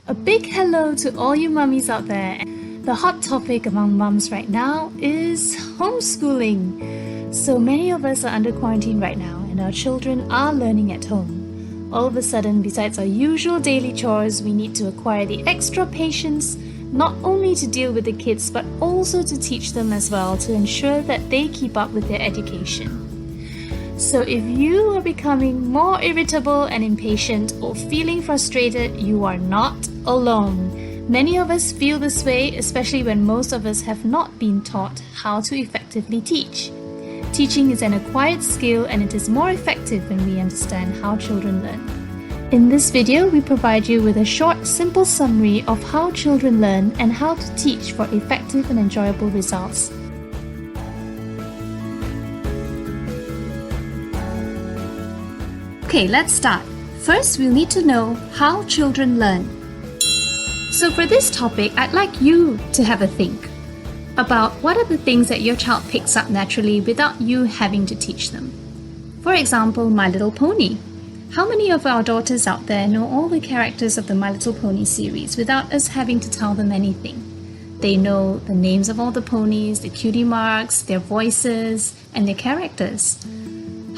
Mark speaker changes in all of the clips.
Speaker 1: A big hello to all you mummies out there. The hot topic among mums right now is homeschooling. So many of us are under quarantine right now and our children are learning at home. All of a sudden, besides our usual daily chores, we need to acquire the extra patience not only to deal with the kids but also to teach them as well to ensure that they keep up with their education. So if you are becoming more irritable and impatient or feeling frustrated, you are not alone. Many of us feel this way, especially when most of us have not been taught how to effectively teach. Teaching is an acquired skill and it is more effective when we understand how children learn. In this video, we provide you with a short, simple summary of how children learn and how to teach for effective and enjoyable results. Okay, let's start. First, we'll need to know how children learn. So for this topic, I'd like you to have a think about what are the things that your child picks up naturally without you having to teach them. For example, My Little Pony. How many of our daughters out there know all the characters of the My Little Pony series without us having to tell them anything? They know the names of all the ponies, the cutie marks, their voices, and their characters.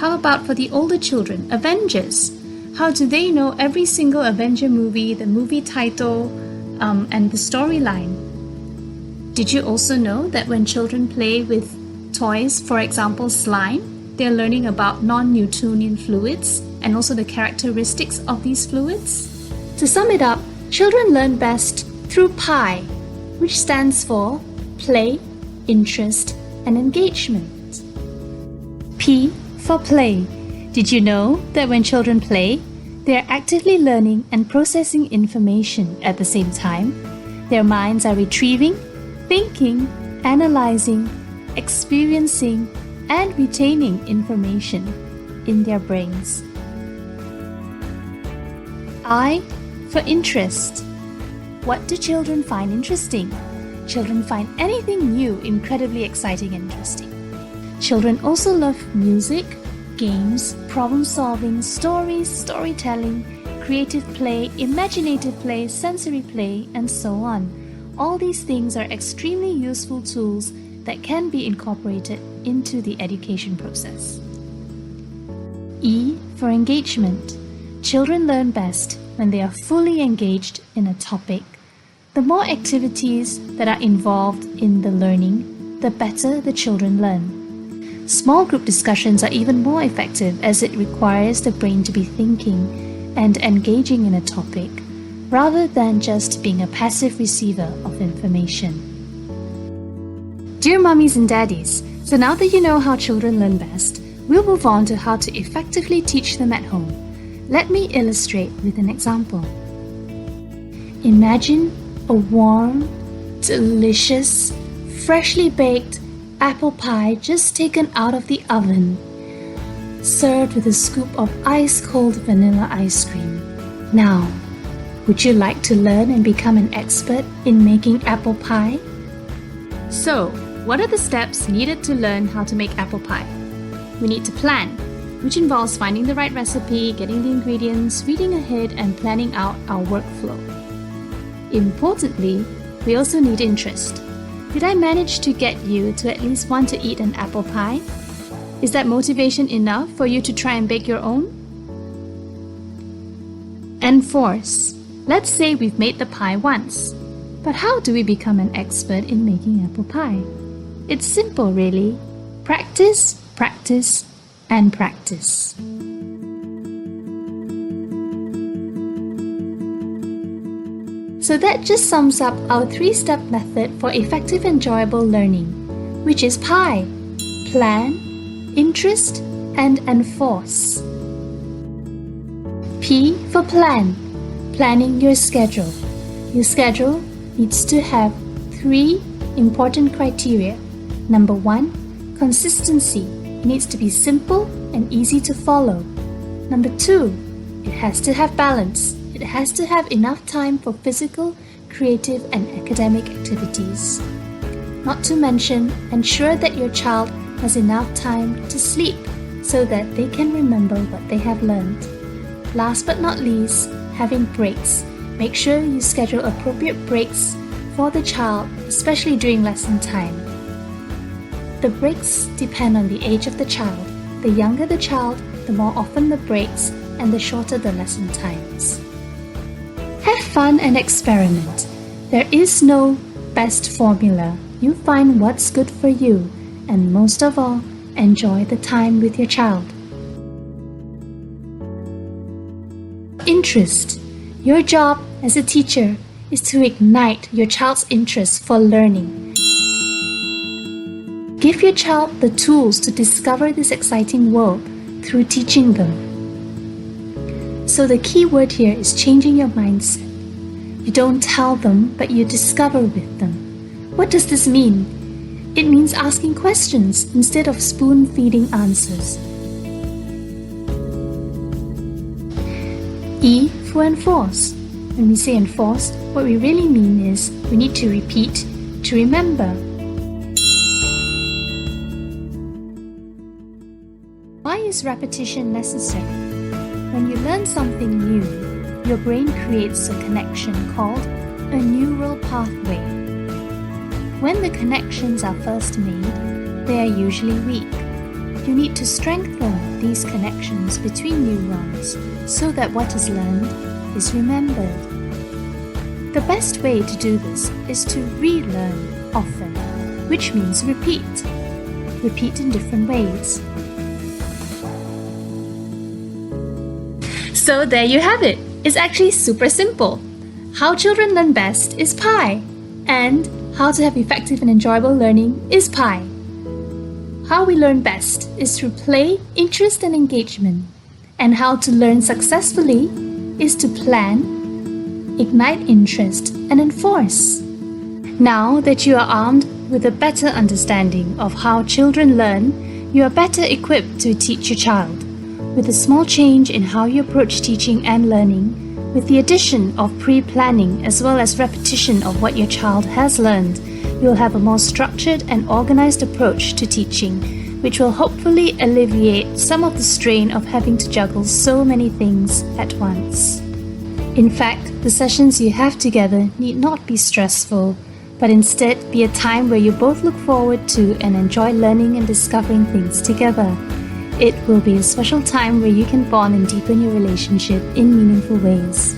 Speaker 1: How about for the older children, Avengers? How do they know every single Avenger movie, the movie title, and the storyline? Did you also know that when children play with toys, for example slime, they're learning about non-Newtonian fluids and also the characteristics of these fluids? To sum it up, children learn best through PIE, which stands for play, interest, and engagement. P for play. Did you know that when children play, they are actively learning and processing information at the same time? Their minds are retrieving, thinking, analyzing, experiencing, and retaining information in their brains. I for interest. What do children find interesting? Children find anything new incredibly exciting and interesting. Children also love music, games, problem-solving, stories, storytelling, creative play, imaginative play, sensory play, and so on. All these things are extremely useful tools that can be incorporated into the education process. E for engagement. Children learn best when they are fully engaged in a topic. The more activities that are involved in the learning, the better the children learn. Small group discussions are even more effective as it requires the brain to be thinking and engaging in a topic, rather than just being a passive receiver of information. Dear mummies and daddies, so now that you know how children learn best, we'll move on to how to effectively teach them at home. Let me illustrate with an example. Imagine a warm, delicious, freshly baked apple pie just taken out of the oven, served with a scoop of ice-cold vanilla ice cream. Now, would you like to learn and become an expert in making apple pie? So, what are the steps needed to learn how to make apple pie? We need to plan, which involves finding the right recipe, getting the ingredients, reading ahead, and planning out our workflow. Importantly, we also need interest. Did I manage to get you to at least want to eat an apple pie? Is that motivation enough for you to try and bake your own? Enforce. Let's say we've made the pie once. But how do we become an expert in making apple pie? It's simple, really. Practice, practice, and practice. So that just sums up our 3-step method for effective enjoyable learning, which is PIE: plan, interest, and enforce. P for plan, planning your schedule. Your schedule needs to have 3 important criteria. Number 1, consistency. It needs to be simple and easy to follow. Number 2, it has to have balance. It has to have enough time for physical, creative, and academic activities. Not to mention, ensure that your child has enough time to sleep so that they can remember what they have learned. Last but not least, having breaks. Make sure you schedule appropriate breaks for the child, especially during lesson time. The breaks depend on the age of the child. The younger the child, the more often the breaks and the shorter the lesson times. Have fun and experiment. There is no best formula. You find what's good for you, and most of all, enjoy the time with your child. Interest. Your job as a teacher is to ignite your child's interest for learning. Give your child the tools to discover this exciting world through teaching them. So the key word here is changing your mindset. You don't tell them, but you discover with them. What does this mean? It means asking questions instead of spoon-feeding answers. E for enforce. When we say enforce, what we really mean is we need to repeat to remember. Why is repetition necessary? When you learn something new, your brain creates a connection called a neural pathway. When the connections are first made, they are usually weak. You need to strengthen these connections between neurons so that what is learned is remembered. The best way to do this is to relearn often, which means repeat. Repeat in different ways. So there you have it. It's actually super simple. How children learn best is PIE, and how to have effective and enjoyable learning is PIE. How we learn best is through play, interest, and engagement. And how to learn successfully is to plan, ignite interest, and enforce. Now that you are armed with a better understanding of how children learn, you are better equipped to teach your child. With a small change in how you approach teaching and learning, with the addition of pre-planning as well as repetition of what your child has learned, you'll have a more structured and organized approach to teaching, which will hopefully alleviate some of the strain of having to juggle so many things at once. In fact, the sessions you have together need not be stressful, but instead be a time where you both look forward to and enjoy learning and discovering things together. It will be a special time where you can bond and deepen your relationship in meaningful ways.